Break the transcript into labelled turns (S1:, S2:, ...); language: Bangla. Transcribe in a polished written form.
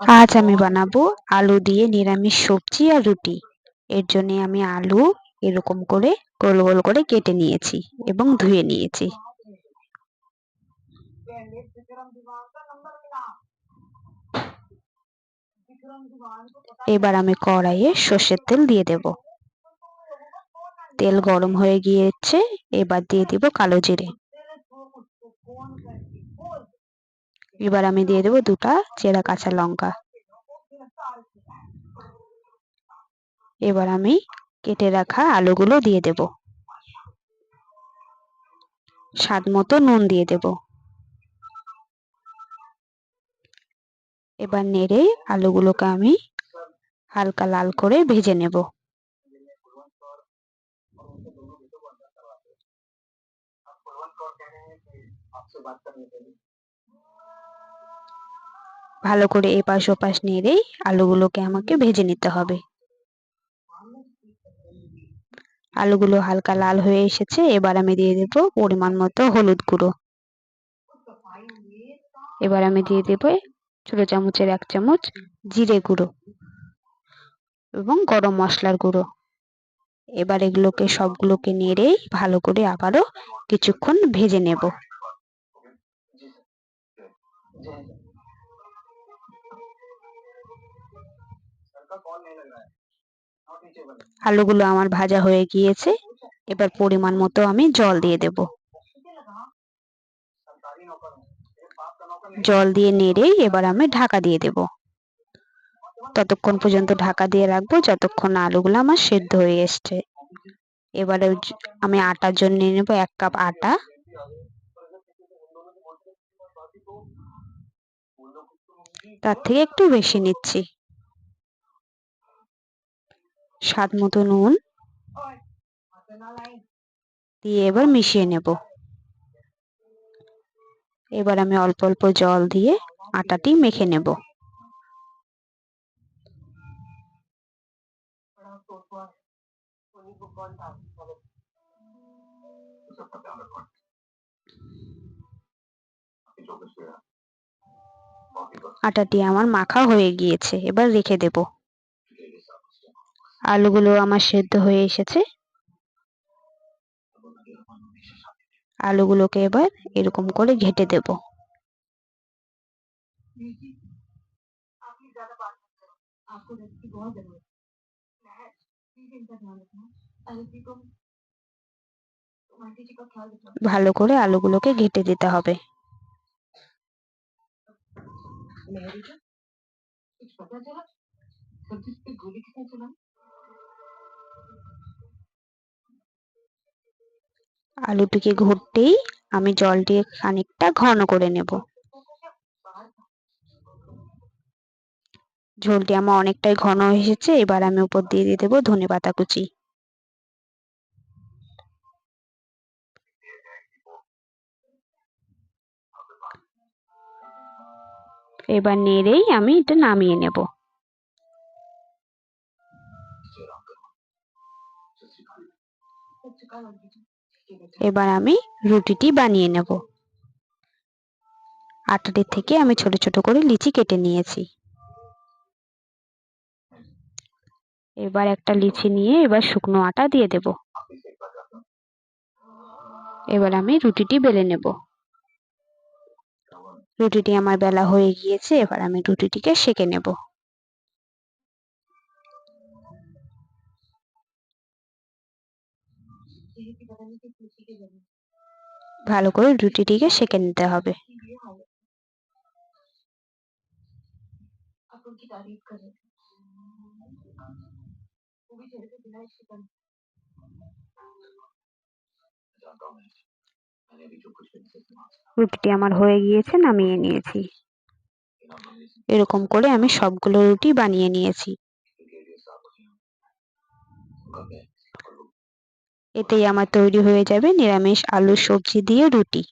S1: আজ আমি বানাবো আলু দিয়ে নিরামিষ সবজি আর রুটি। এর জন্য আমি আলু এরকম করে গোল গোল করে কেটে নিয়েছি এবং ধুয়ে নিয়েছি। এবার আমি কড়াইয়ে সর্ষের তেল দিয়ে দেব। তেল গরম হয়ে গিয়েছে, এবার দিয়ে দিব কালো জিরে। এবার আমি দিয়ে দেব দুটা চেরা কাঁচা লঙ্কা। এবার আমি কেটে রাখা আলুগুলো দিয়ে দেব। স্বাদ মতো নুন দিয়ে দেব। এবার নেড়ে আলুগুলোকে আমি হালকা লাল করে ভেজে নেব। ভালো করে এপাশ ওপাশ নেড়েই আলুগুলোকে আমাকে ভেজে নিতে হবে। আলুগুলো হালকা লাল হয়ে এসেছে, এবার আমি দিয়ে দেব পরিমাণ মতো হলুদ গুঁড়ো। এবার আমি দিয়ে দেব ছোট চামচের 1 চামচ জিরে গুঁড়ো এবং গরম মশলার গুঁড়ো। এবার এগুলোকে সবগুলোকে নেড়ে ভালো করে আবারও কিছুক্ষণ ভেজে নেব। আলুগুলো আমার ভাজা হয়ে গিয়েছে, এবার পরিমাণ মতো আমি জল দিয়ে দেব। জল দিয়ে নেড়ে এবার আমি ঢাকা দিয়ে দেব। ততক্ষণ পর্যন্ত ঢাকা দিয়ে রাখবো যতক্ষণ না আলুগুলো আমার সেদ্ধ হয়ে এসছে। এবারে আমি আটার জন্য নেব 1 কাপ আটা। তার থেকে একটু বেশি নিচ্ছি। স্বাদ মতো নুন দিয়ে এবার মিশিয়ে নেব। এবার আমি অল্প অল্প জল দিয়ে আটাটি মেখে নেব। আটাটি আমার মাখা হয়ে গিয়েছে, এবার রেখে দেব। আলুগুলো আমার সেদ্ধ হয়ে এসেছে। আলুগুলোকে এবার এরকম করে ঘেঁটে দেব। ভালো করে আলুগুলোকে ঘেঁটে দিতে হবে। আলুটিকে ঘুরতেই আমি জল দিয়ে খানিকটা ঘন করে নেব। ঝোলটি আমার অনেকটাই ঘন এসেছে, এবার আমি উপর দিয়ে দিয়ে দেবো ধনেপাতা কুচি। এবার নেড়েই আমি এটা নামিয়ে নেব। এবার আমি রুটিটি বানিয়ে নেব। আটাটি থেকে আমি ছোট ছোট করে লিচি কেটে নিয়েছি। এবার একটা লিচি নিয়ে এবার শুকনো আটা দিয়ে দেব। এবার আমি রুটিটি বেলে নেব। রুটিটি আমার বেলা হয়ে গিয়েছে, এবার আমি রুটিটিকে সেঁকে নেব। ভালো করে রুটিটিকে সেঁকে নিতে হবে। রুটিটি আমার হয়ে গিয়েছে, নামিয়ে নিয়েছি। এরকম করে আমি সবগুলো রুটি বানিয়ে নিয়েছি। এতেই আমার তৈরি হয়ে যাবে নিরামিষ আলু সবজি দিয়ে রুটি।